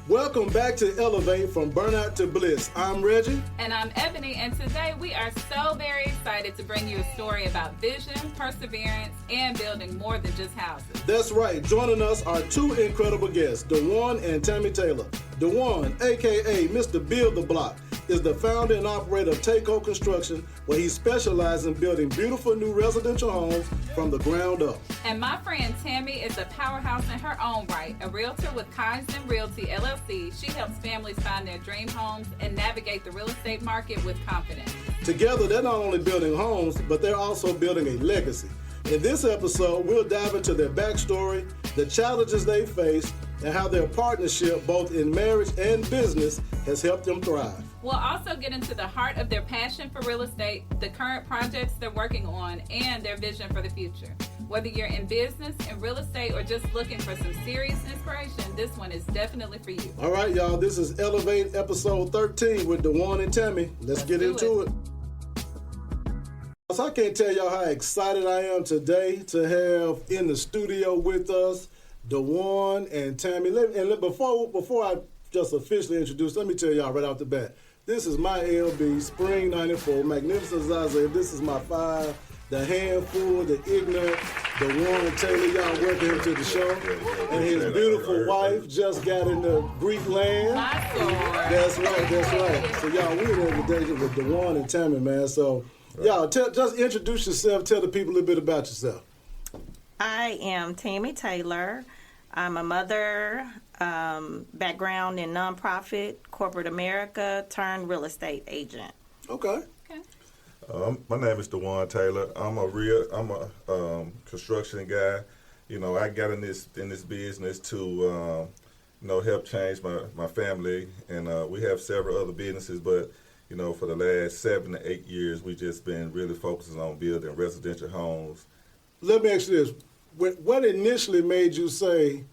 Welcome back to Elevate from Burnout to Bliss. I'm Reggie. And I'm Ebony, and today we are so very excited to bring you a story about vision, perseverance, and building more than just houses. That's right. Joining us are two incredible guests, DuJuan and Tammy Taylor. DuJuan, a.k.a. Mr. Build the Block, is the founder and operator of TayCo Construction, where he specializes in building beautiful new residential homes from the ground up. And my friend Tammy is a powerhouse in her own right, a realtor with KAIZEN Realty LLC. She helps families find their dream homes and navigate the real estate market with confidence. Together, they're not only building homes, but they're also building a legacy. In this episode, we'll dive into their backstory, the challenges they face, and how their partnership, both in marriage and business, has helped them thrive. We'll also get into the heart of their passion for real estate, the current projects they're working on, and their vision for the future. Whether you're in business, in real estate, or just looking for some serious inspiration, this one is definitely for you. All right, y'all, this is Elevate episode 13 with DuJuan and Tammy. Let's get into it. So I can't tell y'all how excited I am today to have in the studio with us DuJuan and Tammy. Before I just officially introduce, let me tell y'all right off the bat, this is my LB, Spring 94, Magnificent Zaza. This is my five, the handful, the ignorant, DuJuan Taylor. Y'all welcome him to the show. And his beautiful wife just got in the Greek land. That's right. So y'all, we're in today with DuJuan and Tammy, man. So y'all, just introduce yourself, tell the people a little bit about yourself. I am Tammy Taylor. I'm a mother, background in nonprofit, corporate America, turned real estate agent. Okay. My name is DuJuan Taylor. I'm a construction guy. You know, I got in this business to help change my family, and we have several other businesses, but you know, for the last 7 to 8 years, we've just been really focusing on building residential homes. Let me ask you this. What initially made you say,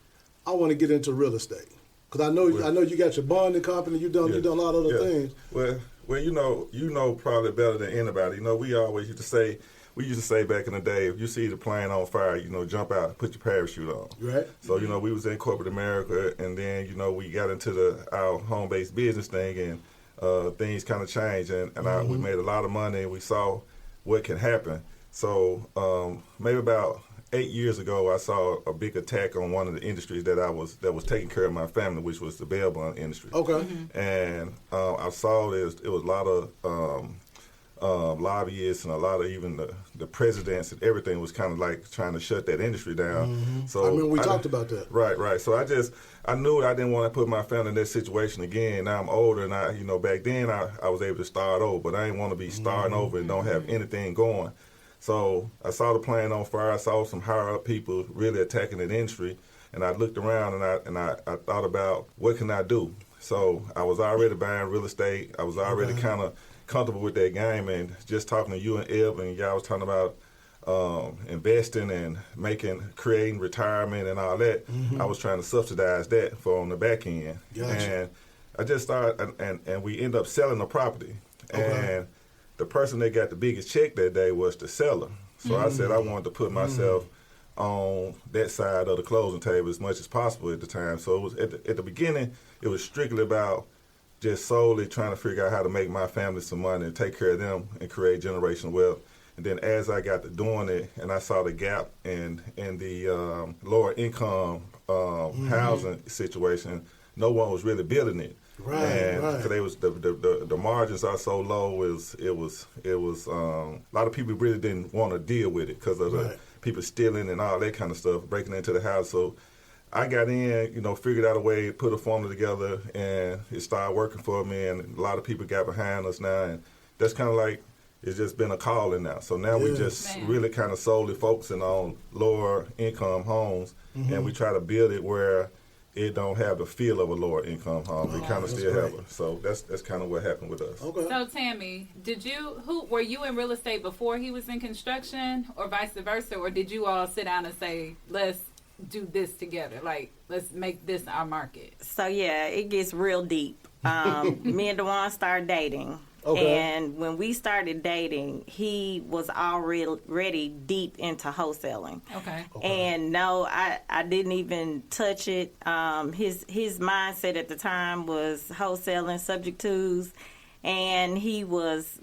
I want to get into real estate? Because I know you got your bonding company, you've done a lot of other things. Well, you know probably better than anybody. You know, we used to say back in the day, if you see the plane on fire, you know, jump out, put your parachute on. Right. So, you know, we was in corporate America, and then, you know, we got into our home-based business thing, and things kind of changed, and we made a lot of money, and we saw what can happen. So maybe about 8 years ago, I saw a big attack on one of the industries that was taking care of my family, which was the bail bond industry. Okay. And I saw it was a lot of lobbyists and a lot of even the presidents and everything was kind of like trying to shut that industry down. So I remember we talked about that. Right. So I knew I didn't want to put my family in that situation again. Now I'm older, and back then I was able to start over, but I didn't want to be starting over and don't have anything going. So I saw the plane on fire. I saw some higher up people really attacking the industry, and I looked around and I thought about what can I do. So I was already buying real estate. I was already kind of comfortable with that game, and just talking to you and Eb, and y'all was talking about investing and creating retirement and all that. I was trying to subsidize that for on the back end. Gotcha. And I just started, and we ended up selling the property. Okay. And the person that got the biggest check that day was the seller. So I said I wanted to put myself on that side of the closing table as much as possible at the time. So it was at the beginning, it was strictly about just solely trying to figure out how to make my family some money and take care of them and create generational wealth. And then as I got to doing it, and I saw the gap in the lower income housing situation, no one was really building it. Right. Because they was the margins are so low. It was a lot of people really didn't want to deal with it because of the people stealing and all that kind of stuff, breaking into the house. So I got in, figured out a way, put a formula together, and it started working for me. And a lot of people got behind us now, and that's kind of like it's just been a calling now. So now we just really kind of solely focusing on lower income homes, and we try to build it where it don't have the feel of a lower income home. It kind of still have it. So that's kind of what happened with us. Okay. So Tammy, were you in real estate before he was in construction, or vice versa, or did you all sit down and say, let's do this together, like let's make this our market? So yeah, it gets real deep. Me and DuJuan started dating. Okay. And when we started dating, he was already deep into wholesaling. Okay. And no, I didn't even touch it. His mindset at the time was wholesaling subject twos, and he was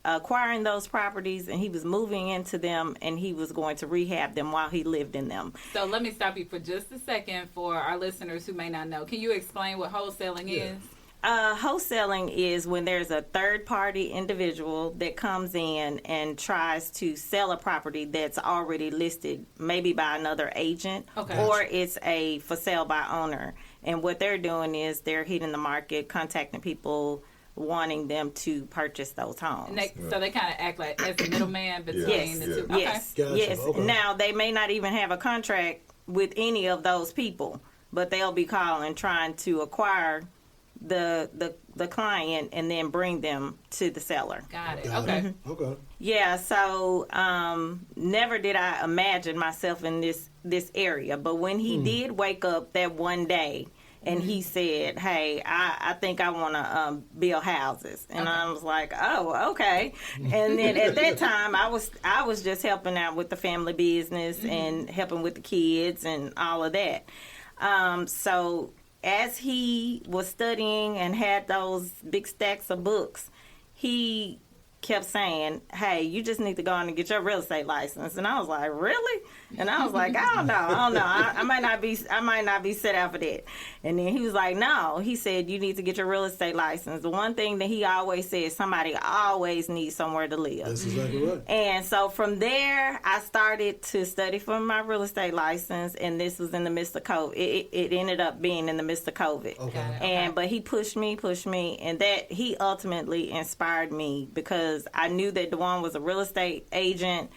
acquiring those properties, and he was moving into them, and he was going to rehab them while he lived in them. So let me stop you for just a second for our listeners who may not know. Can you explain what wholesaling is? Wholesaling is when there's a third-party individual that comes in and tries to sell a property that's already listed, maybe by another agent, or it's a for sale by owner. And what they're doing is they're hitting the market, contacting people, wanting them to purchase those homes. So they kind of act like as a middleman between the two. Okay. Yes, Gotcha. yes. Okay. Now, they may not even have a contract with any of those people, but they'll be calling, trying to acquire the client and then bring them to the seller. Got it. Got Okay. it. Okay. Yeah, so never did I imagine myself in this area. But when he did wake up that one day and he said, hey, I think I want to build houses. And I was like, oh, okay. And then at that time, I was just helping out with the family business and helping with the kids and all of that. So as he was studying and had those big stacks of books, he kept saying, hey, you just need to go on and get your real estate license. And I was like, really? And I was like, I don't know. I might not be set out for that. And then he was like, no. He said, you need to get your real estate license. The one thing that he always said, somebody always needs somewhere to live. That's exactly right. And so from there, I started to study for my real estate license, and this was in the midst of COVID. It ended up being in the midst of COVID. Okay. But he pushed me, and that he ultimately inspired me because I knew that DuJuan was a real estate agent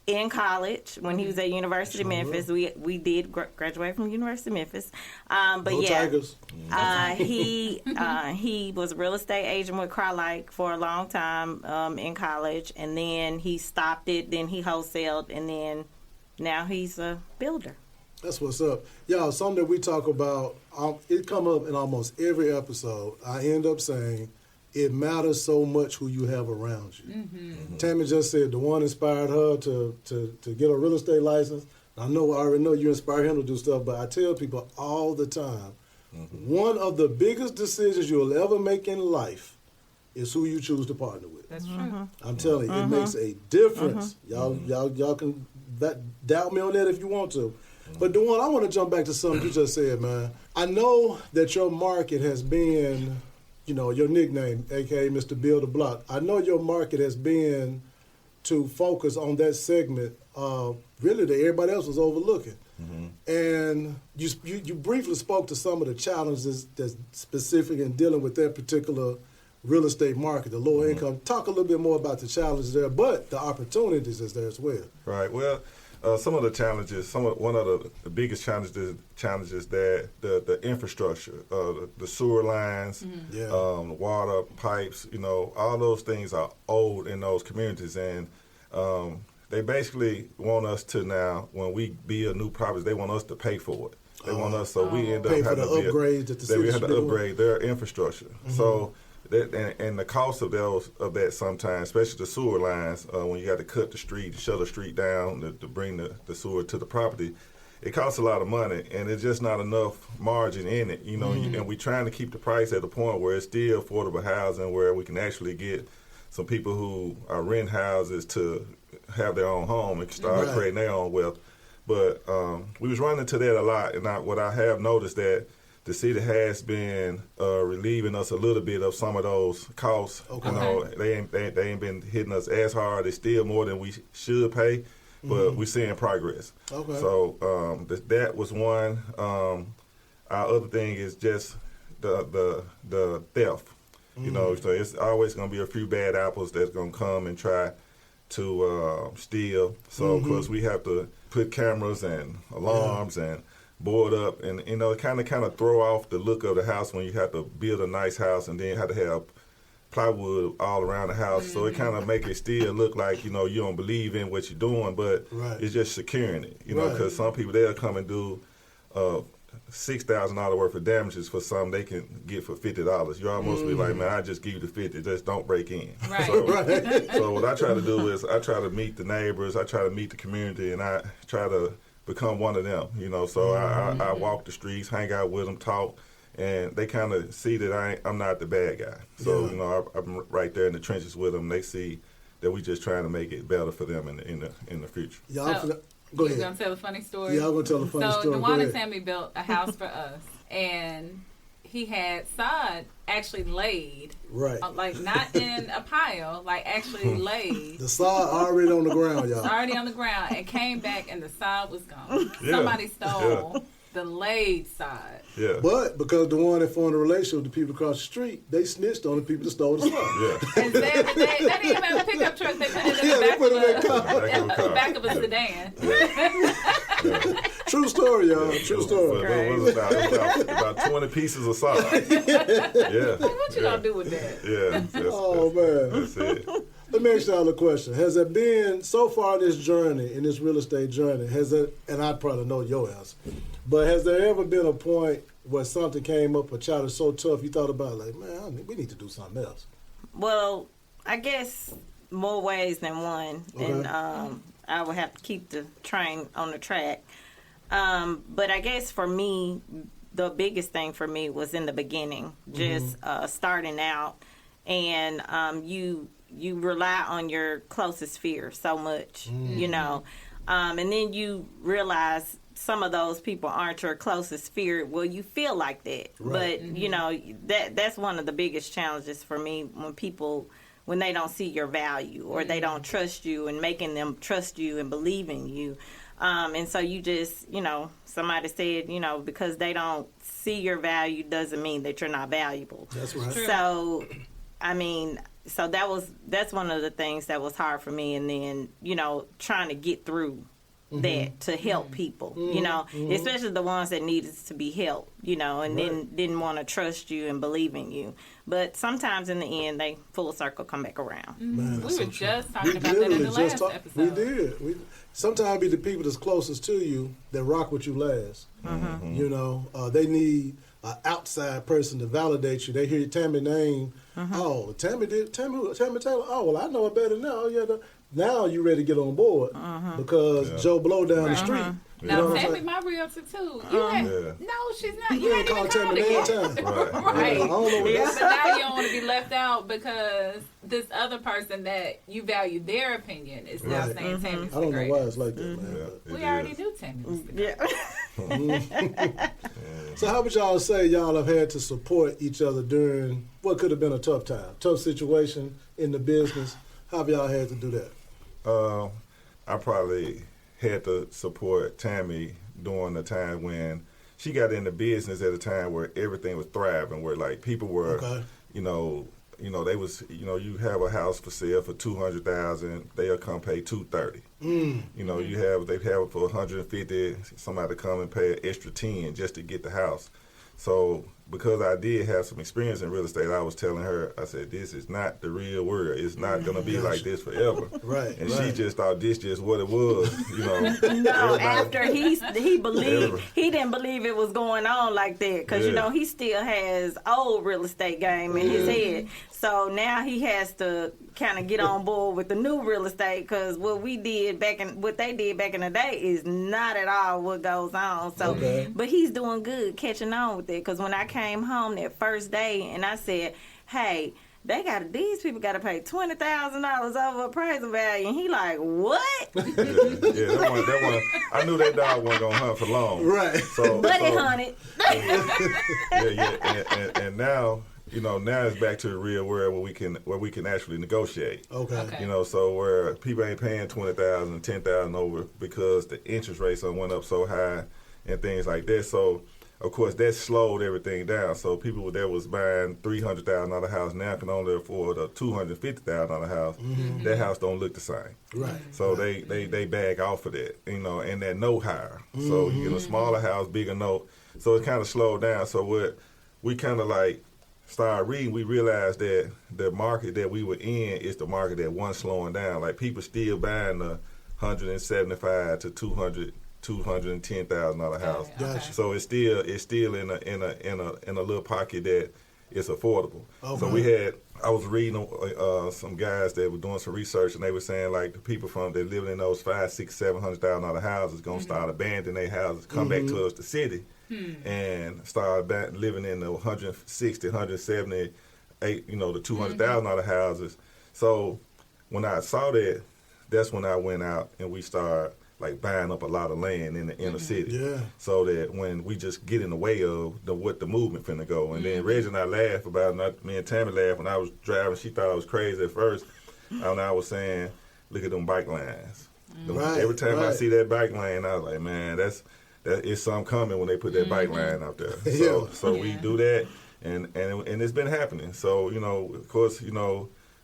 in college when he was at University of Memphis. We did graduate from University of Memphis. But Go Tigers. he was a real estate agent with Crowlike for a long time in college, and then he stopped it. Then he wholesaled, and then now he's a builder. That's what's up. Y'all, something that we talk about, it come up in almost every episode. I end up saying, it matters so much who you have around you. Tammy just said DuJuan inspired her to get a real estate license. I already know you inspire him to do stuff, but I tell people all the time, one of the biggest decisions you'll ever make in life is who you choose to partner with. That's true. I'm telling you, it makes a difference. Y'all can doubt me on that if you want to. But DuJuan, I want to jump back to something you just said, man. I know that your market has been, your nickname, a.k.a. Mr. Build a Block. I know your market has been to focus on that segment really that everybody else was overlooking. And you briefly spoke to some of the challenges that's specific in dealing with that particular real estate market, the lower income. Talk a little bit more about the challenges there, but the opportunities is there as well. Right. Well, some of the challenges, one of the biggest challenges that the infrastructure, the sewer lines, water pipes, all those things are old in those communities, and they basically want us to now, when we build new properties, they want us to pay for it. They want us, so we end up pay for having the upgrades that the city we have should to be doing. upgrade their infrastructure. So. And the cost of that sometimes, especially the sewer lines, when you got to cut the street, shut the street down to bring the sewer to the property, it costs a lot of money, and it's just not enough margin in it, and we're trying to keep the price at the point where it's still affordable housing, where we can actually get some people who are rent houses to have their own home and start creating their own wealth. But we was running into that a lot, and what I have noticed that the city has been relieving us a little bit of some of those costs. They ain't been hitting us as hard. It's still more than we should pay, but we're seeing progress. So that was one. Our other thing is just the theft. So it's always going to be a few bad apples that's going to come and try to steal. So of course we have to put cameras and alarms and board up, and kind of throw off the look of the house when you have to build a nice house and then have to have plywood all around the house. So it kind of make it still look like you don't believe in what you're doing, but it's just securing it. Because some people, they'll come and do $6,000 worth of damages for something they can get for $50. You almost be like, man, I just give you the 50, just don't break in. Right. So what I try to do is I try to meet the neighbors, I try to meet the community, and I try to become one of them. So I walk the streets, hang out with them, talk, and they kind of see that I'm not the bad guy. So I'm right there in the trenches with them. They see that we just trying to make it better for them in the future. Go ahead. You gonna tell a funny story? Yeah, I'm gonna tell a funny story. So DuJuan and Tammy built a house for us, and he had sod actually laid, right? Like not in a pile, like actually laid. The sod already on the ground, y'all. Already on the ground, and came back, and the sod was gone. Somebody stole the laid sod. Yeah. But because the one that formed a relationship with the people across the street, they snitched on the people that stole the sod. Yeah. And they didn't even have a pickup truck. They put it in the back of a sedan. Yeah. True story, y'all. True story. It was about 20 pieces of sod. Yeah. What you gonna do with that? Yeah. Man. That's it. Let me ask y'all a question. Has there been, so far in this journey, in this real estate journey, and I probably know your answer, but has there ever been a point where something came up, a challenge so tough, you thought about, like, man, we need to do something else? Well, I guess more ways than one. Okay. And I would have to keep the train on the track. But I guess for me, the biggest thing for me was in the beginning, just starting out, and you rely on your closest fear so much, and then you realize some of those people aren't your closest fear. Well, you feel like that, right. But that's one of the biggest challenges for me when they don't see your value or they don't trust you, and making them trust you and believe in you. And so you just, somebody said, because they don't see your value doesn't mean that you're not valuable. That's right. So, that's one of the things that was hard for me. And then, trying to get through that to help people, especially the ones that needed to be helped, and then didn't want to trust you and believe in you. But sometimes in the end, they full circle come back around. Man, we were just talking about that in the last episode. We did. Sometimes be the people that's closest to you that rock with you last. They need an outside person to validate you. They hear Tammy's name. Oh, Tammy Taylor. Oh, well, I know her better now. Oh, yeah. Now you ready to get on board because Joe Blow down the street. Now, Tammy, my realtor too. No, she's not. You ain't even called again. Right. But now you don't want to be left out because this other person that you value their opinion is now saying Tammy's the greatest. I don't know why it's like that, man. We already knew Tammy was the greatest. So how would y'all say y'all have had to support each other during what could have been a tough time, tough situation in the business? How have y'all had to do that? I probably had to support Tammy during the time when she got into business at a time where everything was thriving, where like people were, they was, you have a house for sale for $200,000, they'll come pay $230. They'd have it for $150. Somebody come and pay an extra $10 just to get the house. So because I did have some experience in real estate, I was telling her, I said, this is not the real world. It's not going to be like this forever. Right. And she just thought this just what it was, No, after he didn't believe it was going on like that because, he still has old real estate game in his head. So now he has to kind of get on board with the new real estate because what they did back in the day is not at all what goes on. So, but he's doing good catching on with it because when I came home that first day and I said, hey, these people got to pay $20,000 over appraisal value, and he like, what? That one. I knew that dog wasn't gonna hunt for long, right? But it hunted. And now, now it's back to the real world where we can actually negotiate. Okay. So where people ain't paying $20,000, $10,000 over because the interest rates went up so high and things like that. So of course, that slowed everything down. So people that was buying $300,000 house now can only afford a $250,000 house. That house don't look the same. Right. So they back off of that, and that note higher. So you get a smaller house, bigger note. So it kind of slowed down. So what we kind of like started reading, we realized that the market that we were in is the market that wasn't slowing down. Like people still buying the 175 to 200 $210,000 house. Gotcha. So it's still in a little pocket that it's affordable. Okay. So I was reading some guys that were doing some research, and they were saying like the people that living in those $500,000, $600,000, $700,000 houses gonna start abandoning their houses, come back towards the city, and start living in the 160, 170, the $200,000 houses. So when I saw that, that's when I went out and we started like buying up a lot of land in the inner city. Yeah. So that when we just get in the way of what the movement finna go. And then Reggie and I laughed about it, me and Tammy laughed when I was driving. She thought I was crazy at first. And I was saying, look at them bike lines. Right, Every time I right. see that bike lane, I was like, man, that is something coming when they put that bike line out there. So we do that, and it's been happening. So, of course,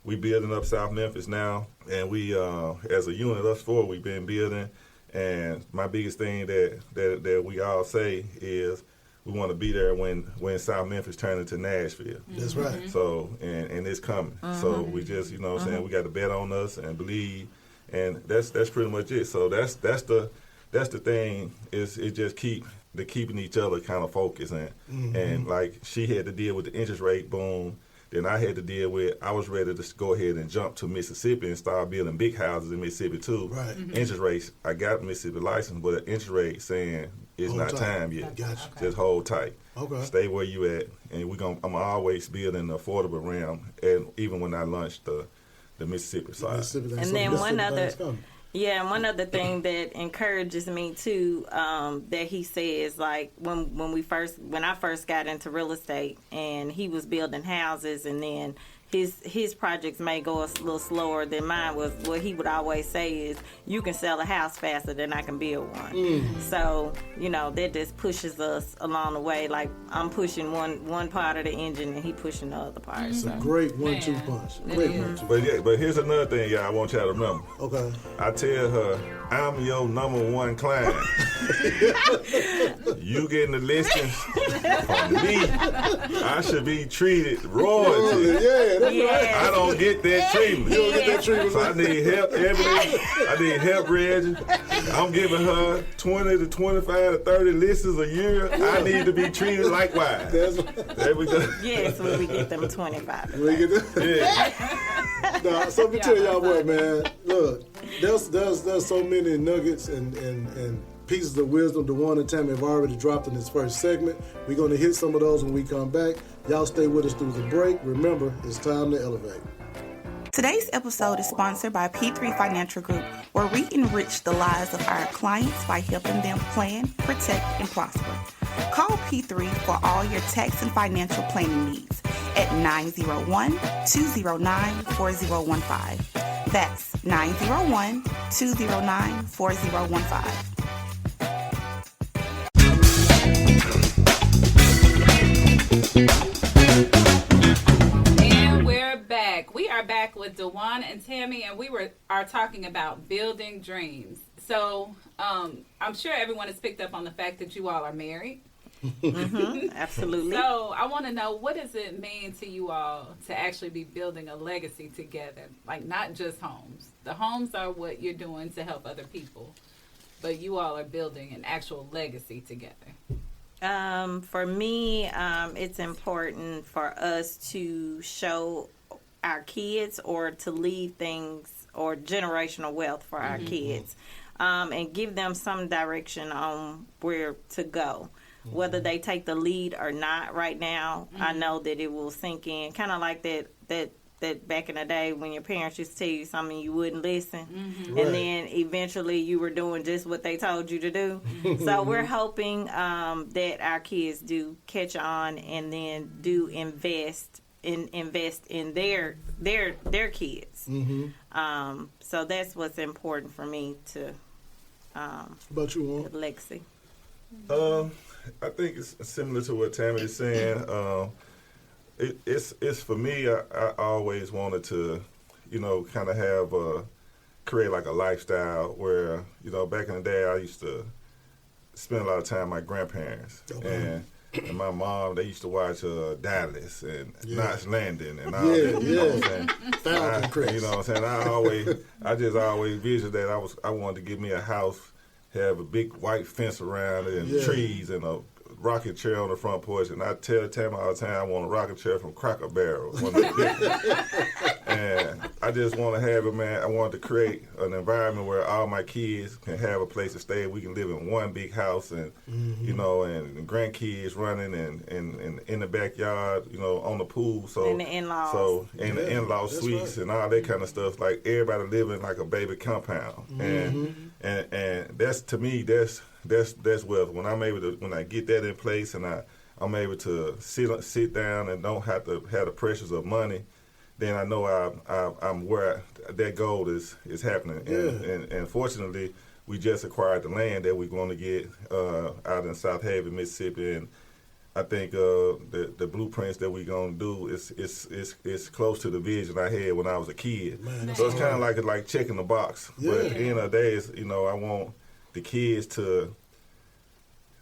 we building up South Memphis now, and we, as a unit, us four, we've been building. And my biggest thing that we all say is we want to be there when South Memphis turns into Nashville. That's right. So, and it's coming. So we just, saying we got to bet on us and believe, and that's pretty much it. So that's the thing is it just keeping each other kind of focused, and like she had to deal with the interest rate boom. Then I had to deal with, I was ready to go ahead and jump to Mississippi and start building big houses in Mississippi too. Right. Interest rates, I got a Mississippi license, but the interest rate saying it's Hold not tight. time yet. Gotcha. Just hold tight. Okay. Stay where you at, and I'm always building the affordable realm, and even when I launched the Mississippi side. Mississippi, And then one other thing that encourages me too, that he says, like when I first got into real estate and he was building houses, and then his projects may go a little slower than mine was. What he would always say is, you can sell a house faster than I can build one. So that just pushes us along the way. Like I'm pushing one part of the engine and he pushing the other part. It's So. a great 1-2 punch. Great 1-2. But here's another thing, y'all. I want y'all to remember. Okay. I tell her, I'm your number one client. You getting the listings from me. I should be treated royalty. Yeah, that's right. I don't get that treatment. You don't get that treatment. So I need help, Ebony. I need help, Reggie. I'm giving her 20 to 25 to 30 listings a year. I need to be treated likewise. That's right. There we go. Yes, when we get them 25. We get that. Yeah. Now, so let me tell y'all what, man. Look, there's so many nuggets and pieces of wisdom DuJuan and Tammy have already dropped in this first segment. We're going to hit some of those when we come back. Y'all stay with us through the break. Remember, it's time to elevate. Today's episode is sponsored by P3 Financial Group, where we enrich the lives of our clients by helping them plan, protect, and prosper. Call P3 for all your tax and financial planning needs at 901-209-4015. That's 901-209-4015. And we're back. We are back with DuJuan and Tammy, and we are talking about building dreams. So I'm sure everyone has picked up on the fact that you all are married. Absolutely. So I want to know, what does it mean to you all to actually be building a legacy together? Like, not just homes. The homes are what you're doing to help other people, but you all are building an actual legacy together. For me, it's important for us to show our kids, or to leave things or generational wealth for our kids, and give them some direction on where to go. Whether they take the lead or not right now, I know that it will sink in. Kind of like that back in the day when your parents used to tell you something, you wouldn't listen. Right. And then eventually you were doing just what they told you to do. So we're hoping that our kids do catch on, and then do invest in their kids. So that's what's important for me to How about you, Juan? legacy. I think it's similar to what Tammy is saying. It's for me. I always wanted to, kind of have create like a lifestyle where, back in the day I used to spend a lot of time with my grandparents, and my mom, they used to watch Dallas and Knots Landing and all that. You know what I'm saying? Falcon Crest. You know what I'm saying? I just always visioned that I wanted to give me a house have a big white fence around it and trees and a rocking chair on the front porch. And I tell Tammy all the time, I want a rocking chair from Cracker Barrel. And I just want to have it, man. I want to create an environment where all my kids can have a place to stay. We can live in one big house and, you know, and grandkids running and in the backyard, you know, on the pool. So, and the in-laws. So, and the in-law suites and all that kind of stuff. Like everybody living like a baby compound. And that's, to me, that's wealth. When I'm able to, when I get that in place and I'm able to sit down and don't have to have the pressures of money, then I know I'm where that goal is happening. And fortunately, we just acquired the land that we're going to get out in South Haven, Mississippi, and I think the blueprints that we're going to do is close to the vision I had when I was a kid. Man, so it's kind of like checking the box. Yeah. But at the end of the day, you know, I want the kids to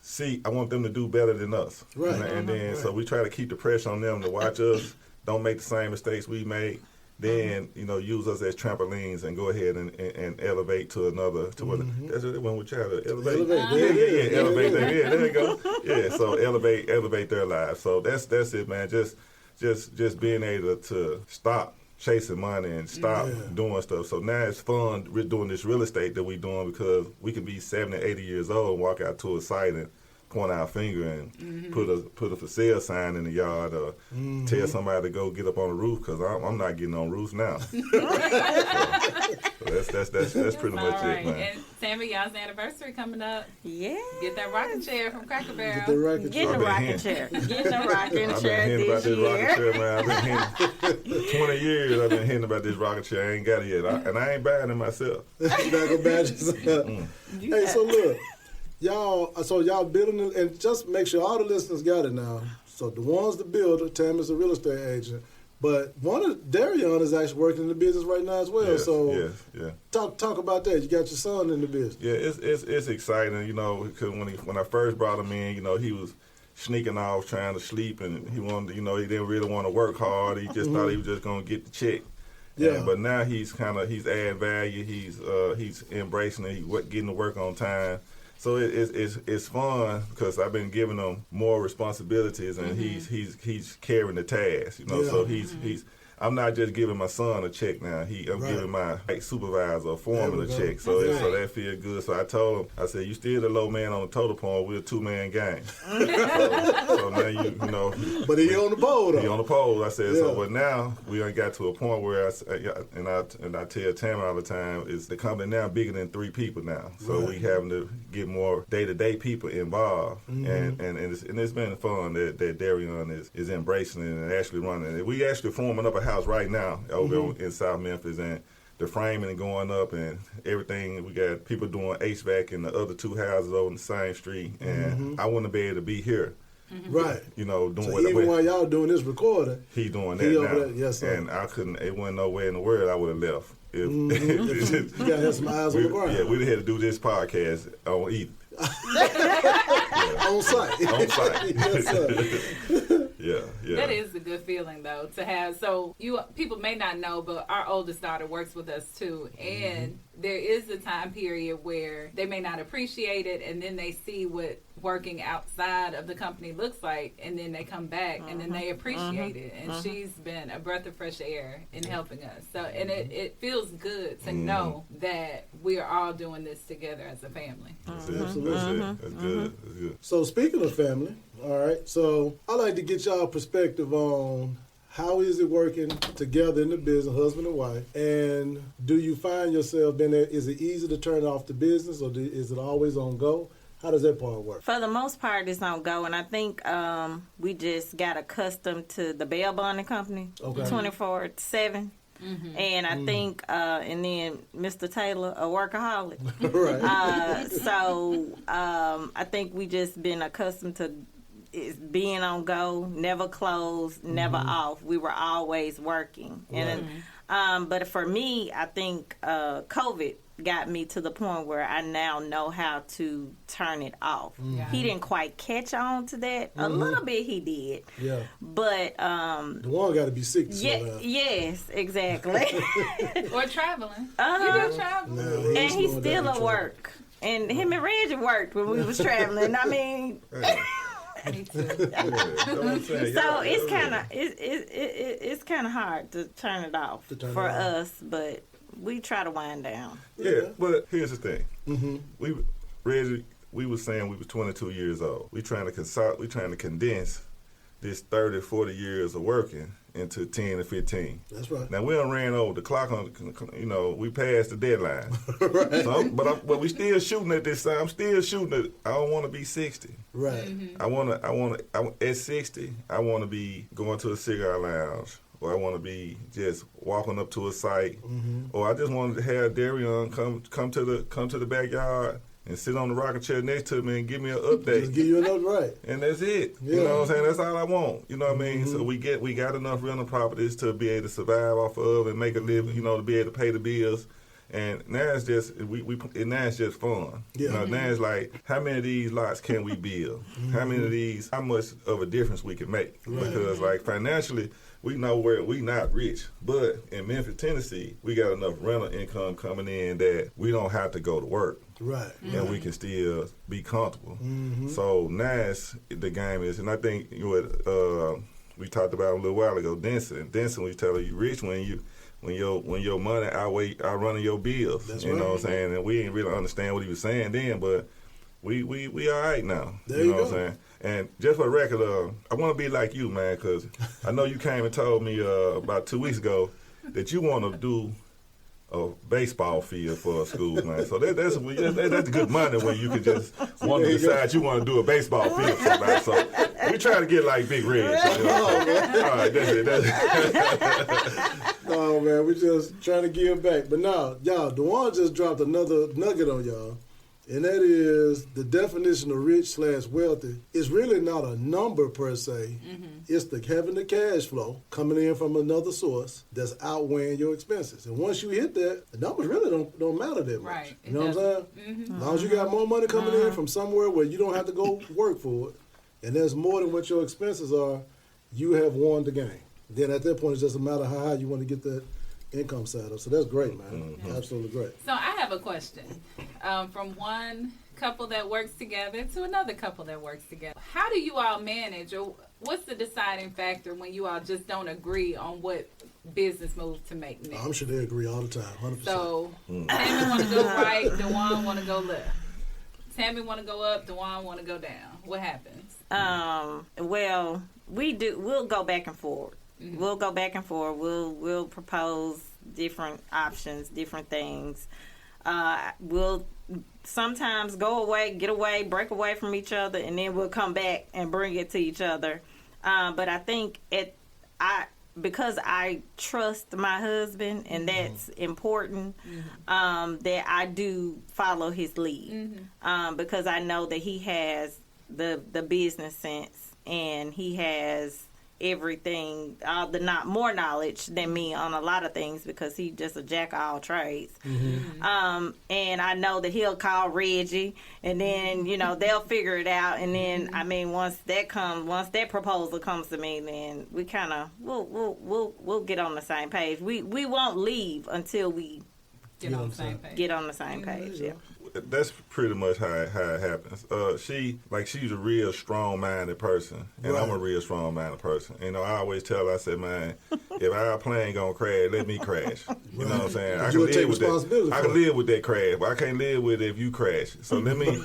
see, I want them to do better than us. Right. And then so we try to keep the pressure on them to watch us, don't make the same mistakes we made. Then, you know, use us as trampolines and go ahead and elevate to another, that's when we try to elevate. Elevate them. Yeah, there you go. Yeah, so elevate their lives. So that's it, man. Just being able to stop chasing money and stop doing stuff. So now it's fun doing this real estate that we're doing, because we can be 70, 80 years old and walk out to a site and point our finger and put a for sale sign in the yard, or tell somebody to go get up on the roof, because I'm not getting on roofs now. So that's pretty much it, man. And Tammy, y'all's anniversary coming up. Yeah. Get that rocking chair from Cracker Barrel. Get the rocking chair. Get the rocking chair this year. Rocking chair, man. I've been hinting 20 years. I've been hinting about this rocking chair. I ain't got it yet, and I ain't buying it myself. You're not gonna buy it yourself. Hey, so look. Y'all building it, and just make sure all the listeners got it now. So DuJuan's the builder, Tammy's the real estate agent, but DuJuan is actually working in the business right now as well. Yes, so yes. Talk about that. You got your son in the business. Yeah, it's exciting, you know, because when I first brought him in, you know, he was sneaking off trying to sleep, and he wanted, you know, he didn't really want to work hard. He just thought he was just going to get the check. Yeah. But now he's adding value. He's embracing it. He's getting to work on time. So it's fun, because I've been giving him more responsibilities, and he's carrying the task, you know. So he's I'm not just giving my son a check now. I'm giving my supervisor or foreman a check. So that feels good. So I told him, I said, you still the low man on the total point. We're a two-man gang. so now you know. But he on the pole, though. He on the pole. I said, so but now we done got to a point where I tell Tammy all the time, is the company now bigger than 3 people now. So we having to get more day-to-day people involved. And it's been fun that DuJuan is embracing it and actually running it. We actually forming up a house right now over in South Memphis, and the framing going up and everything. We got people doing HVAC in the other 2 houses over in the same street, and I wouldn't be able to be here. Right. You know, doing so even while y'all doing this recording, he doing that now. There, yes, sir. And I couldn't, it wasn't no way in the world I would have left. You gotta have some eyes on the ground. Yeah, we'd have had to do this podcast on either. On site. On site. Yes, sir. Yeah. That is a good feeling, though, to have. So people may not know, but our oldest daughter works with us too, and there is a time period where they may not appreciate it, and then they see what working outside of the company looks like, and then they come back and then they appreciate it. And she's been a breath of fresh air in helping us. So, and it feels good to know that we are all doing this together as a family. Absolutely. That's good. That's good. So speaking of family, all right, so I like to get y'all perspective on how is it working together in the business, husband and wife, and do you find yourself being there? Is it easy to turn off the business, or is it always on go? How does that part work? For the most part, it's on go, and I think we just got accustomed to the bail bonding company, 24/7. And I think, and then Mr. Taylor, a workaholic. Right. So I think we just been accustomed to being on go, never closed, never off. We were always working. Right. And but for me, I think COVID got me to the point where I now know how to turn it off. He didn't quite catch on to that. A little bit he did. Yeah. But DuJuan got to be sick to slow down. Yes, exactly. Or traveling. You do travel. And he's still at work. And him and Reggie worked when we was traveling. I mean, Me too. so it's kind of hard to turn it off for us, but we try to wind down. Yeah, but here's the thing. Reggie, we was saying we was 22 years old. We trying to condense this 30, 40 years of working into 10 to 15. That's right. Now we done ran over the clock on, we passed the deadline. Right. So but we still shooting at this time. I'm still shooting at. I don't want to be 60. Right. At 60, I want to be going to a cigar lounge, or I want to be just walking up to a site, or I just wanted to have Darion come to the backyard and sit on the rocking chair next to me and give me an update. Just give you an update, right. And that's it. Yeah. You know what I'm saying? That's all I want. You know what I mean? So we got enough rental properties to be able to survive off of and make a living, to be able to pay the bills. And now it's just now it's just fun. Yeah. Now it's like, how many of these lots can we build? How many of these? How much of a difference we can make? Right. Because like financially, we know where we not rich, but in Memphis, Tennessee, we got enough rental income coming in that we don't have to go to work. Right. And we can still be comfortable. So now the game is, and I think we talked about a little while ago, Denson, we tell you rich when your money outrunning your bills. That's you right. know what I'm saying? And we didn't really understand what he was saying then, but we all right now. There you know go. what I'm saying? And just for the record, I want to be like you, man, because I know you came and told me about 2 weeks ago that you want to do a baseball field for a school, man. So that's good money when you can just want to decide you want to do a baseball field for somebody. So we try to get like Big Red. So, all right, that's it. No, man, we just trying to give back. But now, y'all, DuJuan just dropped another nugget on y'all, and that is the definition of rich/wealthy is really not a number per se. It's having the cash flow coming in from another source that's outweighing your expenses. And once you hit that, the numbers really don't matter that much. Right. You know what I'm saying? As long as you got more money coming in from somewhere where you don't have to go work for it, and there's more than what your expenses are, you have won the game. Then at that point, it's just a matter of how high you want to get that income side up. So that's great, man. Absolutely great. So I have a question. From one couple that works together to another couple that works together. How do you all manage, or what's the deciding factor when you all just don't agree on what business move to make next? I'm sure they agree all the time, 100%. So Tammy want to go right, DuJuan want to go left. Tammy want to go up, DuJuan want to go down. What happens? Well, we'll go back and forth. We'll go back and forth. We'll propose different options, different things. We'll sometimes go away, get away, break away from each other, and then we'll come back and bring it to each other. But I think because I trust my husband, and that's important, that I do follow his lead, because I know that he has the business sense, and he has everything, more knowledge than me on a lot of things, because he's just a jack of all trades. And I know that he'll call Reggie, and then they'll figure it out. And then once that proposal comes to me, then we kind of we'll get on the same page. We won't leave until we Get on the same page. Get on the same page. Yeah. That's pretty much how it happens. She's a real strong-minded person, and I'm a real strong-minded person. I always tell her, I said, man, if our plane gonna crash, let me crash. You know what I'm saying? I can live with that. I can live with that crash, but I can't live with it if you crash. So let me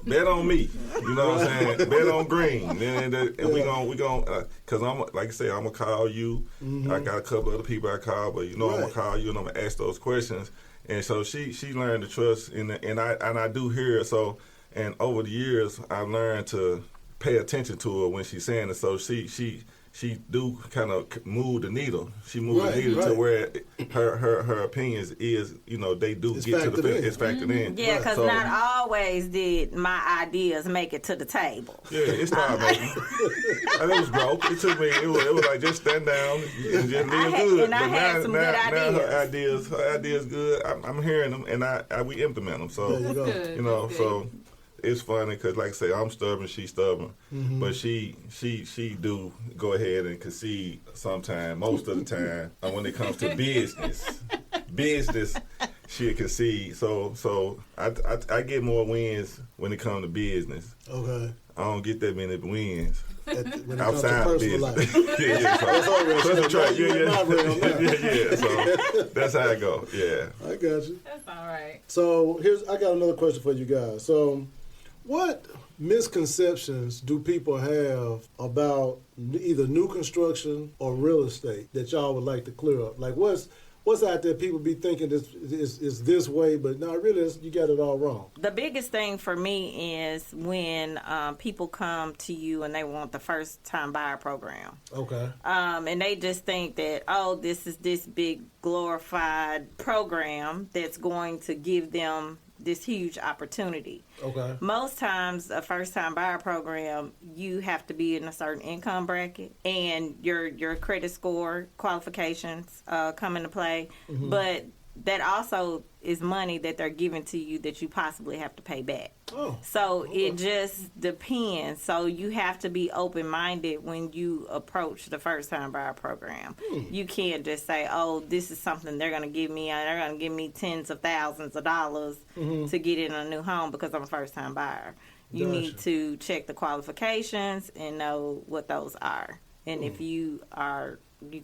bet on me. You know what I'm saying? Bet on green, and we gonna because I'm like I said, I'm gonna call you. I got a couple other people I call, but I'm gonna call you and I'm gonna ask those questions. And so she learned to trust, and I do hear it. So, and over the years, I've learned to pay attention to her when she's saying it. So she do kind of move the needle. She moves the needle to where her opinions is, they do it's get to the in. It's factored in. Yeah, because not always did my ideas make it to the table. Yeah, it started making. And it was growth. It took me. It was like just stand down and just live good. And I had some good ideas. Her ideas good. I'm hearing them, and we implement them. So there you go. so. It's funny because, like I say, I'm stubborn, she's stubborn, but she do go ahead and concede sometime, most of the time, when it comes to business. she'll concede. So I get more wins when it comes to business. Okay. I don't get that many wins When it comes to outside personal business. life. yeah. So, That's all right. personal trait, You in my realm now. yeah. So that's how I go. Yeah. I got you. That's all right. So I got another question for you guys. So what misconceptions do people have about either new construction or real estate that y'all would like to clear up? Like what's out there people be thinking is this way, but no, really you got it all wrong. The biggest thing for me is when people come to you and they want the first time buyer program. Okay. And they just think that, oh, this is this big glorified program that's going to give them this huge opportunity. Okay. Most times, a first-time buyer program, you have to be in a certain income bracket, and your credit score qualifications come into play. Mm-hmm. But that also is money that they're giving to you that you possibly have to pay back. Oh. So it just depends. So you have to be open-minded when you approach the first-time buyer program. You can't just say, oh, this is something they're going to give me. They're going to give me tens of thousands of dollars to get in a new home because I'm a first-time buyer. You need to check the qualifications and know what those are. And if you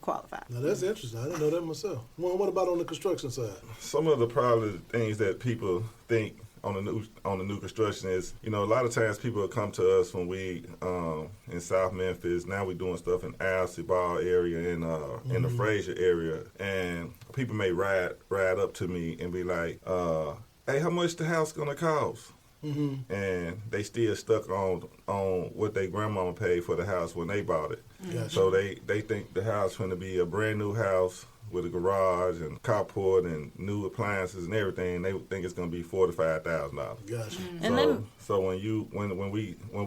qualify. Now that's interesting. I didn't know that myself. Well, what about on the construction side? Some of the probably things that people think on the new construction is, a lot of times people will come to us when we in South Memphis. Now we're doing stuff in Alcee Ball area and in the Fraser area, and people may ride up to me and be like, "Hey, how much the house gonna cost?" Mm-hmm. And they still stuck on what their grandmama paid for the house when they bought it. Gotcha. So they think the house going to be a brand new house with a garage and carport and new appliances and everything. They think it's going to be $4,000 to $5,000. Gotcha. So when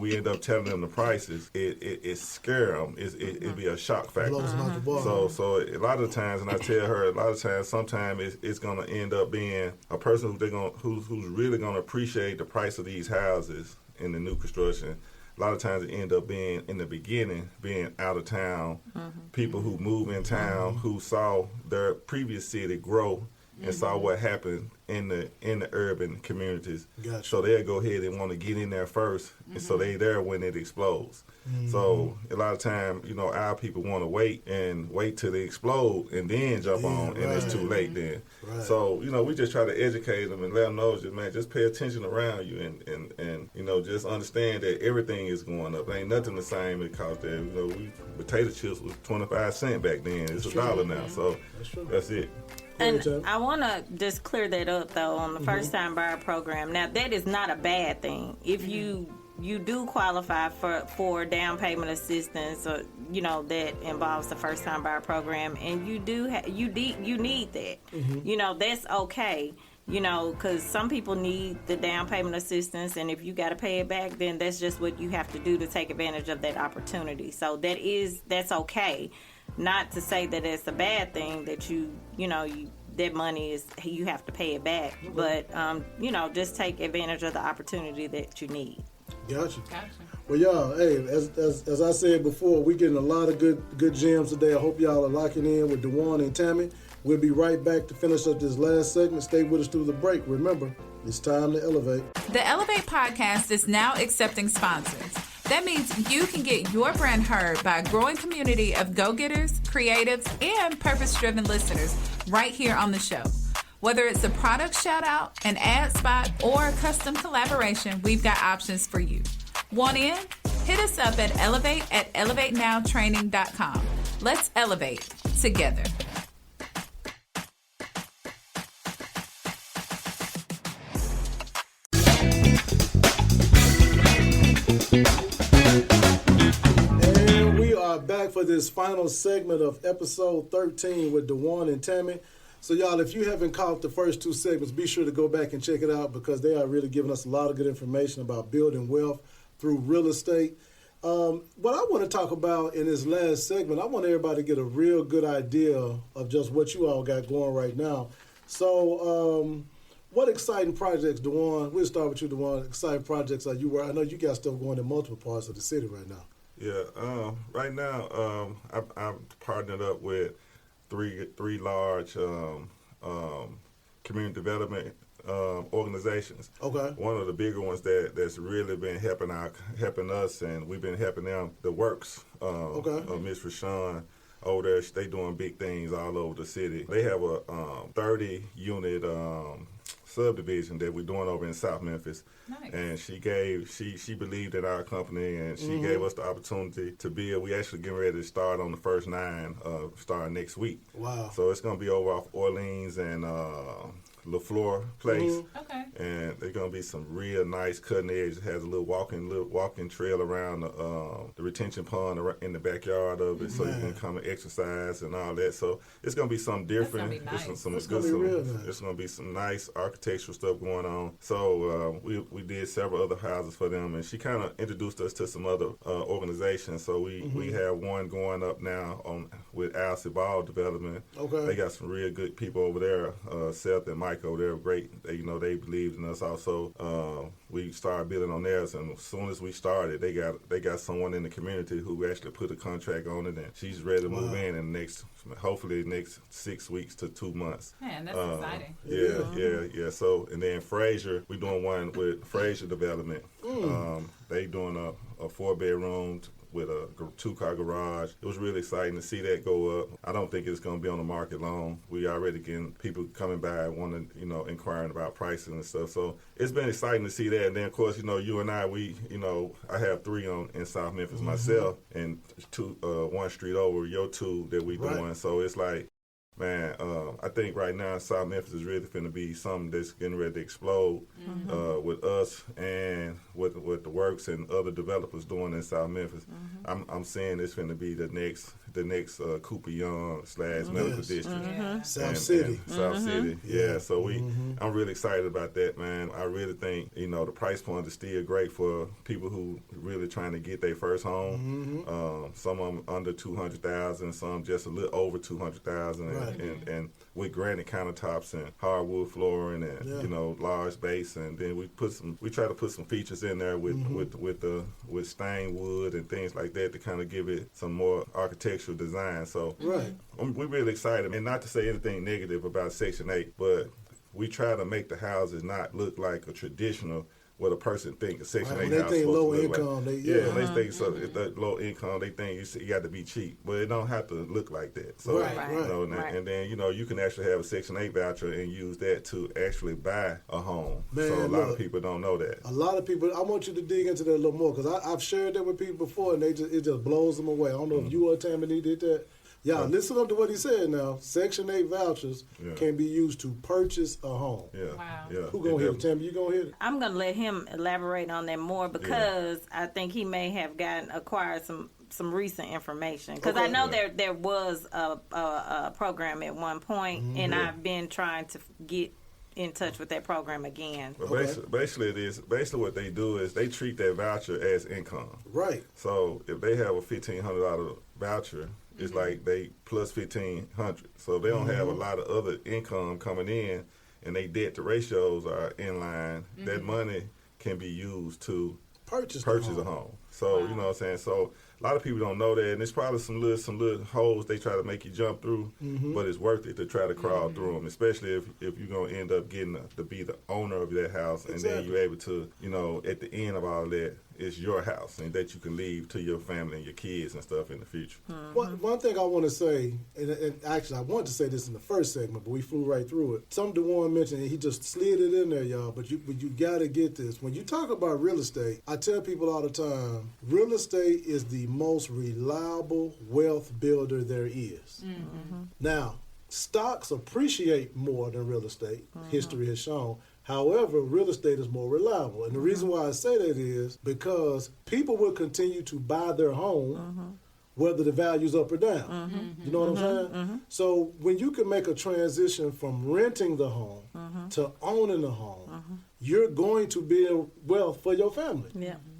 we end up telling them the prices, it scare them. It be a shock factor. Blows them out the ball. So a lot of times, and I tell her a lot of times, sometimes it's going to end up being a person who's really going to appreciate the price of these houses in the new construction. A lot of times it end up being, in the beginning, being out of town, people who move in town, who saw their previous city grow and saw what happened in the urban communities. Gotcha. So they'll go ahead and want to get in there first, and so they there when it explodes. So a lot of time, our people want to wait till they explode and then jump on, and it's too late then. Right. So, we just try to educate them and let them know, just pay attention around you and just understand that everything is going up. It ain't nothing the same because potato chips was 25 cents back then. It's $1 now. So that's it. And I want to just clear that up, though, on the first-time buyer program. Now, that is not a bad thing. If you do qualify for down payment assistance, or that involves the first-time buyer program, and you need that. That's okay. Because some people need the down payment assistance, and if you got to pay it back, then that's just what you have to do to take advantage of that opportunity. So that's okay. Not to say that it's a bad thing that that money is, you have to pay it back, but just take advantage of the opportunity that you need. Gotcha. Well, y'all, hey, as I said before, we're getting a lot of good gems today. I hope y'all are locking in with DuJuan and Tammy. We'll be right back to finish up this last segment. Stay with us through the break. Remember, it's time to elevate. The Elevate podcast is now accepting sponsors. That means you can get your brand heard by a growing community of go-getters, creatives, and purpose-driven listeners right here on the show. Whether it's a product shout-out, an ad spot, or a custom collaboration, we've got options for you. Want in? Hit us up at elevatenowtraining.com. Let's elevate together. And we are back for this final segment of episode 13 with DuJuan and Tammy. So, y'all, if you haven't caught the first two segments, be sure to go back and check it out because they are really giving us a lot of good information about building wealth through real estate. What I want to talk about in this last segment, I want everybody to get a real good idea of just what you all got going right now. So, what exciting projects, DuJuan? We'll start with you, DuJuan. Exciting projects are you working? I know you got stuff going in multiple parts of the city right now. Yeah, right now I'm partnered up with three large community development organizations. Okay. One of the bigger ones that's really been helping us, and we've been helping them. The Works. Miss Rashawn over there, they doing big things all over the city. They have a 30-unit subdivision that we're doing over in South Memphis. Nice. And she believed in our company, and she gave us the opportunity to build. We actually getting ready to start on the first 9 starting next week. Wow. So it's going to be over off Orleans and LaFleur Place. Okay. And there's gonna be some real nice cutting edge. It has a little walking trail around the retention pond in the backyard of it, so you can come and exercise and all that. So it's gonna be something different. That's gonna be nice. It's gonna be some nice architectural stuff going on. So we did several other houses for them, and she kind of introduced us to some other organizations. So we have one going up now with Alcy Ball Development. Okay. They got some real good people over there. Seth and Mike over there, great. They believed in us also. We started building on theirs, and as soon as we started, they got someone in the community who actually put a contract on it, and she's ready to move in the hopefully next 6 weeks to 2 months. Man, that's exciting. Yeah. So, and then Frazier, we're doing one with Frazier Development. They doing a 4-bedroom with a 2-car garage. It was really exciting to see that go up. I don't think it's going to be on the market long. We already getting people coming by, inquiring about pricing and stuff. So it's been exciting to see that. And then, of course, you and I, I have 3 in South Memphis myself, and 1 street over, your 2 that we doing. Right. So it's like, man, I think right now South Memphis is really finna be something that's getting ready to explode with us and with the Works and other developers doing in South Memphis. I'm saying it's finna be the next Cooper Young / Medical District. South City. South City. Yeah. So I'm really excited about that, man. I really think the price point is still great for people who really trying to get their first home. Some of them under $200,000, some just a little over $200,000. And with granite countertops and hardwood flooring and large base, and then we try to put some features in there with stained wood and things like that to kind of give it some more architectural design. So we're really excited, and not to say anything negative about Section 8, but we try to make the houses not look like a traditional what a person thinks a Section 8 house. They think low income. Like. They think so. If they're low income, they think you got to be cheap, but it don't have to look like that. So and then you can actually have a Section 8 voucher and use that to actually buy a home. Man, so a lot of people don't know that. A lot of people. I want you to dig into that a little more, because I've shared that with people before, and it just blows them away. I don't know if you or Tammy did that. Listen up to what he said now. Section 8 vouchers can be used to purchase a home. Wow. Who gonna hit it? Tammy, you gonna hit it? I'm gonna let him elaborate on that more, because I think he may have acquired some recent information. Because I know there was a program at one point, and I've been trying to get in touch with that program again. But basically what they do is they treat that voucher as income. Right. So if they have a $1,500 voucher, it's like they plus $1,500. So they don't have a lot of other income coming in, and they debt to ratios are in line. That money can be used to purchase a home. So you know what I'm saying. So a lot of people don't know that, and it's probably some little holes they try to make you jump through, but it's worth it to try to crawl through them, especially if you're gonna end up getting to be the owner of that house, and then you're able to, at the end of all that, it's your house, and that you can leave to your family and your kids and stuff in the future. One thing I want to say, and actually I wanted to say this in the first segment, but we flew right through it. Some DuJuan mentioned, and he just slid it in there, y'all, but you got to get this. When you talk about real estate, I tell people all the time, real estate is the most reliable wealth builder there is. Now, stocks appreciate more than real estate. History has shown. However, real estate is more reliable. And the reason why I say that is because people will continue to buy their home whether the value's up or down. You know what I'm saying? So when you can make a transition from renting the home to owning the home, you're going to build wealth for your family.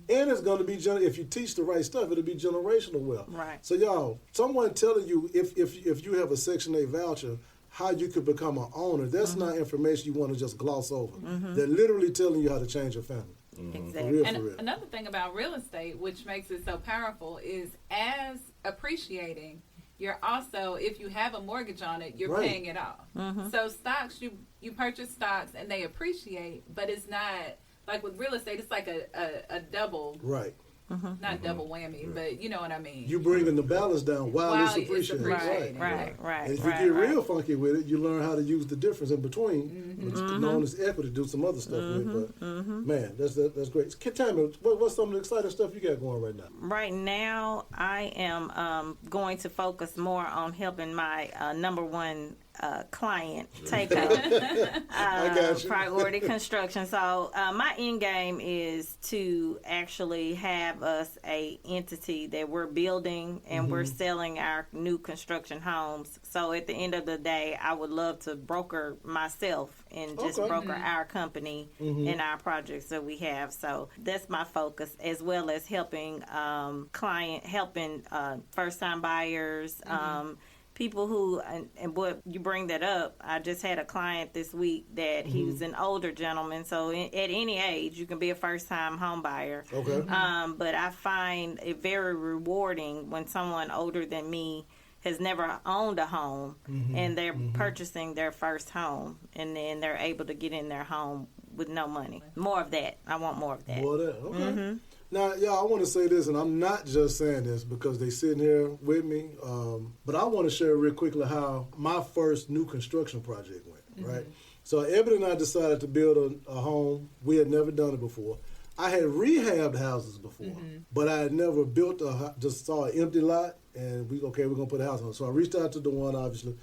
And it's going to be, if you teach the right stuff, it'll be generational wealth. Right. So y'all, someone telling you if you have a Section 8 voucher, how you could become an owner, that's not information you want to just gloss over. They're literally telling you how to change your family. Exactly. And another thing about real estate, which makes it so powerful, is as appreciating, you're also, if you have a mortgage on it, you're paying it off. So stocks, you purchase stocks and they appreciate, but it's not like with real estate. It's like a double, not double whammy, but you know what I mean. You bringing the balance down while it's appreciating. Right. And if you get real funky with it, you learn how to use the difference in between, which is known as equity, do some other stuff with it. But man, that's great. Tammy, what's some of the exciting stuff you got going right now? Right now, I am going to focus more on helping my number one client, TayCo Priority Construction. So my end game is to actually have us a entity that we're building and we're selling our new construction homes. So at the end of the day, I would love to broker myself and just broker our company and our projects that we have. So that's my focus, as well as helping first time buyers, people who, and what you bring that up, I just had a client this week that he was an older gentleman, so at any age you can be a first-time home buyer. But I find it very rewarding when someone older than me has never owned a home and they're purchasing their first home, and then they're able to get in their home with no money. More of that. I want more of that. More of that, okay. Now, y'all, I want to say this, and I'm not just saying this because they sitting here with me, but I want to share real quickly how my first new construction project went, right? So Ebony and I decided to build a home. We had never done it before. I had rehabbed houses before, but I had never built just saw an empty lot, and we're going to put a house on it. So I reached out to DuJuan, obviously,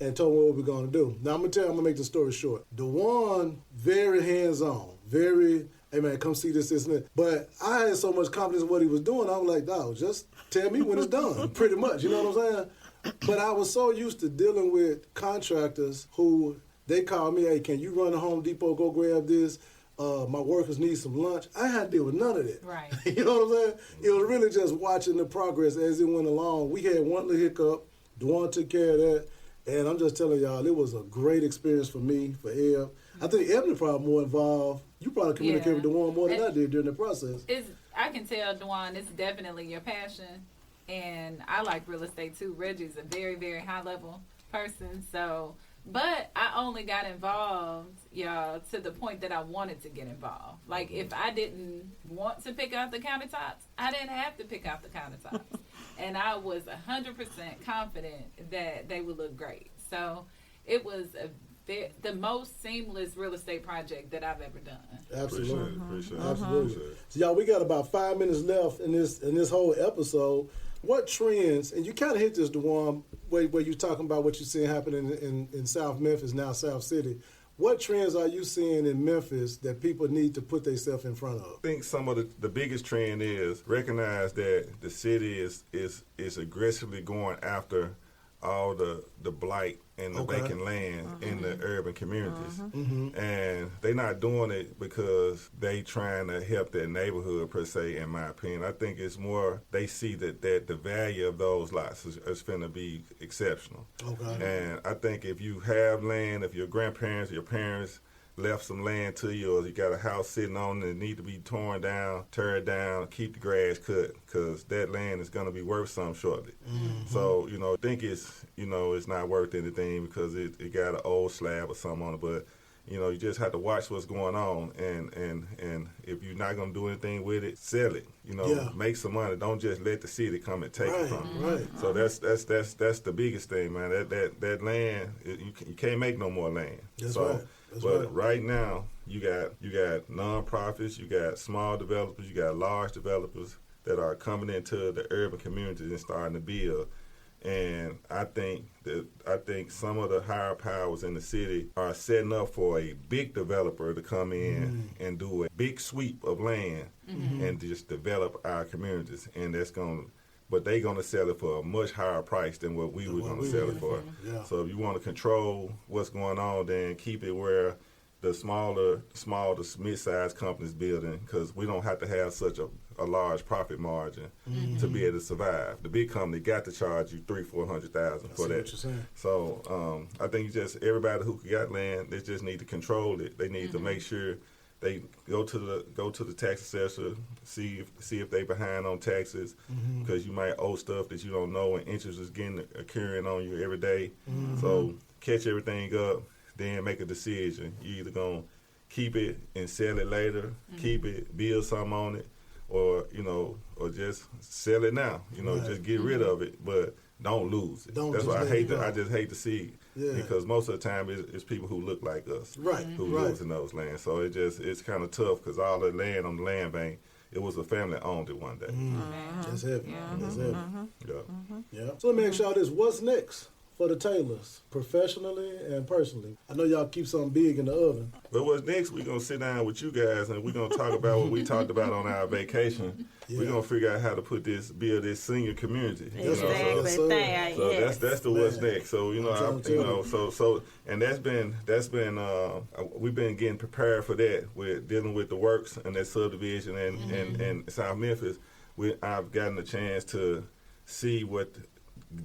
and told him what we're going to do. Now, I'm going to make the story short. DuJuan, very hands-on, very... Hey man, come see this, and that. But I had so much confidence in what he was doing, I was like, dog, just tell me when it's done, pretty much, you know what I'm saying? But I was so used to dealing with contractors who, they call me, hey, can you run to Home Depot, go grab this? My workers need some lunch. I had to deal with none of that. Right. You know what I'm saying? It was really just watching the progress as it went along. We had one little hiccup. DuJuan took care of that. And I'm just telling y'all, it was a great experience for me, for Eb. I think Ebony probably more involved. You probably communicated with DuJuan more than I did during the process. I can tell, DuJuan, it's definitely your passion. And I like real estate too. Reggie's a very, very high level person. So, but I only got involved, y'all, to the point that I wanted to get involved. Like, if I didn't want to pick out the countertops, I didn't have to pick out the countertops. And I was 100% confident that they would look great. So it was the most seamless real estate project that I've ever done. Absolutely. Appreciate it. Absolutely. So y'all, we got about 5 minutes left in this whole episode. What trends, and you kind of hit this, DuJuan, where you're talking about what you're seeing happening in South Memphis, now South City. What trends are you seeing in Memphis that people need to put themselves in front of? I think some of the biggest trend is recognize that the city is aggressively going after all the blight and the vacant land in the urban communities. And they're not doing it because they trying to help their neighborhood per se, in my opinion. I think it's more they see that the value of those lots is finna be exceptional. And I think if you have land, if your grandparents, your parents left some land to you, or you got a house sitting on it that need to be torn down, tear it down, keep the grass cut, because that land is going to be worth something shortly. So, I think it's not worth anything because it got an old slab or something on it, but, you just have to watch what's going on, and if you're not going to do anything with it, sell it, make some money. Don't just let the city come and take it from you. So that's the biggest thing, man. That land, you can't make no more land. But right now, you got nonprofits, you got small developers, you got large developers that are coming into the urban communities and starting to build. And I think some of the higher powers in the city are setting up for a big developer to come in and do a big sweep of land and just develop our communities. And but they're going to sell it for a much higher price than what we were going to sell it for. So if you want to control what's going on, then keep it where the smaller to mid-sized companies building, because we don't have to have such a large profit margin to be able to survive. The big company got to charge you $300,000-$400,000 for that. So I think everybody who got land, they just need to control it. They need to make sure they go to the tax assessor, see if they behind on taxes, because you might owe stuff that you don't know, and interest is occurring on you every day. So catch everything up, then make a decision. You either gonna keep it and sell it later, keep it, build something on it, or or just sell it now. Just get rid of it, but don't lose it. That's why I just hate to see it. Yeah. Because most of the time it's people who look like us, who lives in those lands. So it's kind of tough, because all the land on the land bank, it was a family that owned it one day. That's heavy. That's heavy. Yeah. So let me ask y'all this: what's next for the Taylors, professionally and personally? I know y'all keep something big in the oven. But what's next? We're gonna sit down with you guys and we're gonna talk about what we talked about on our vacation. We're gonna figure out how to build this senior community. Exactly. So that's the what's next. So and that's been we've been getting prepared for that. We're dealing with the works and that subdivision and South Memphis. I've gotten a chance to see what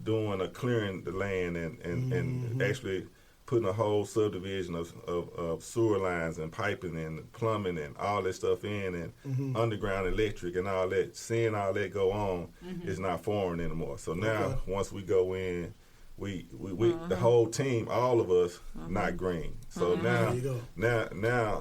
doing clearing the land and actually putting a whole subdivision of sewer lines and piping and plumbing and all that stuff in, and underground electric and all that, seeing all that go on is not foreign anymore. So now once we go in, we the whole team, all of us, not green. So now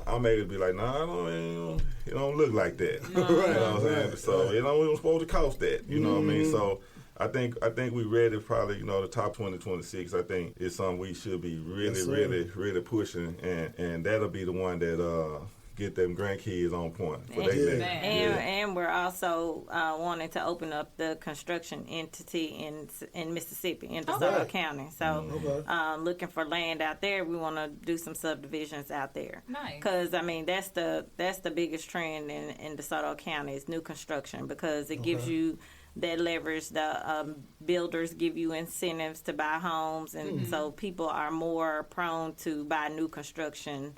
I'm able to be like, it don't look like that. You know what I'm saying? So it don't supposed to cost that. You know what I mean? So I think we ready. Probably the top 2026. I think is something we should be really pushing, and that'll be the one that get them grandkids on point for their next. And we're also wanting to open up the construction entity in Mississippi, in DeSoto County. So looking for land out there. We want to do some subdivisions out there. Nice. Because that's the biggest trend in DeSoto County is new construction, because it gives you that leverage. The builders give you incentives to buy homes, and so people are more prone to buy new construction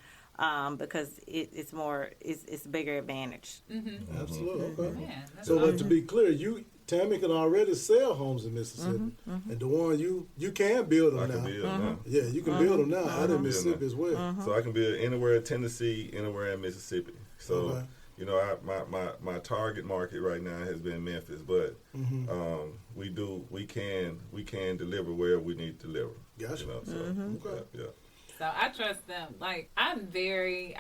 because it's a bigger advantage. Absolutely. Okay. Man, so to be clear, Tammy can already sell homes in Mississippi, and DuJuan, you can build them now. Yeah, you can build them now out in Mississippi as well. So I can build anywhere in Tennessee, anywhere in Mississippi. So. My target market right now has been Memphis, but we can deliver where we need to deliver. Gotcha. So I trust them. Like, I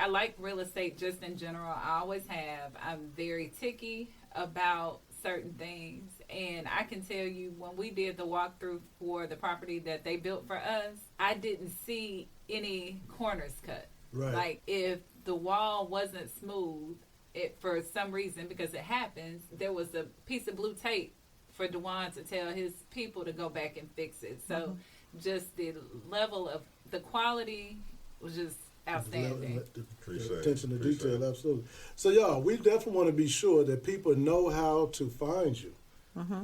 like real estate just in general. I always have. I'm very ticky about certain things, and I can tell you, when we did the walkthrough for the property that they built for us, I didn't see any corners cut. Right. Like, if the wall wasn't smooth, for some reason, because it happens, there was a piece of blue tape for DuJuan to tell his people to go back and fix it. So just the level of the quality was just outstanding. The attention to detail, absolutely. So y'all, we definitely want to be sure that people know how to find you.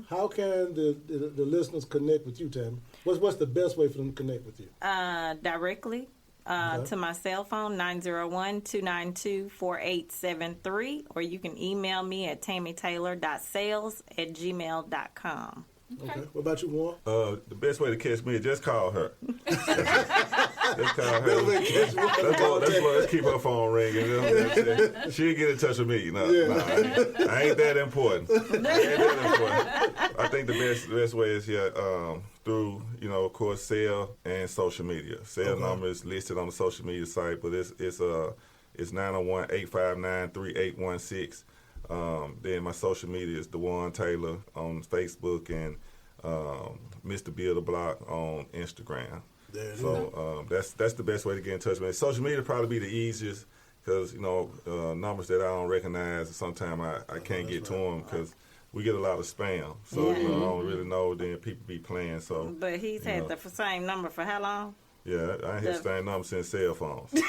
How can the listeners connect with you, Tammy? What's the best way for them to connect with you? Directly. To my cell phone, 901-292-4873, or you can email me at tammytaylor.sales@gmail.com. Okay. What about you, Warren? The best way to catch me is just call her. Just call her. Let's keep her phone ringing. She'll get in touch with me. I ain't that important. I think the best way is through, of course, sale and social media. Sale number is listed on the social media site, but it's 901-859-3816. Then my social media is DuJuan Taylor on Facebook and Mr. Builder Block on Instagram. That's the best way to get in touch with me. Social media probably be the easiest, because numbers that I don't recognize, sometimes I can't get to them because we get a lot of spam. So I don't really know. Then people be playing. So, but he's had the same number for how long? Yeah, I ain't had the same number since cell phones. So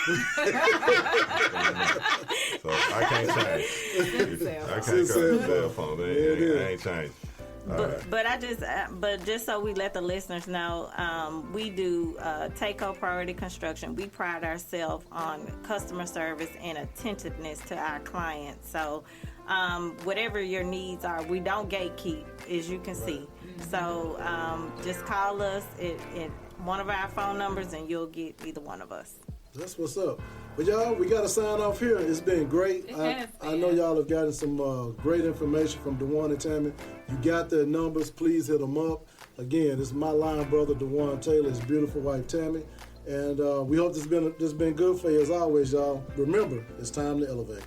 I can't change. I can't cut cell phone. I ain't changed. But just so we let the listeners know, we do TayCo Priority Construction. We pride ourselves on customer service and attentiveness to our clients. So whatever your needs are, we don't gatekeep, as you can see. So just call us at one of our phone numbers, and you'll get either one of us. That's what's up. But y'all, we got to sign off here. It's been great. I know y'all have gotten some great information from DuJuan and Tammy. You got their numbers. Please hit them up. Again, it's my line brother, DuJuan Taylor, his beautiful wife, Tammy. And we hope this has been good for you as always, y'all. Remember, it's time to elevate.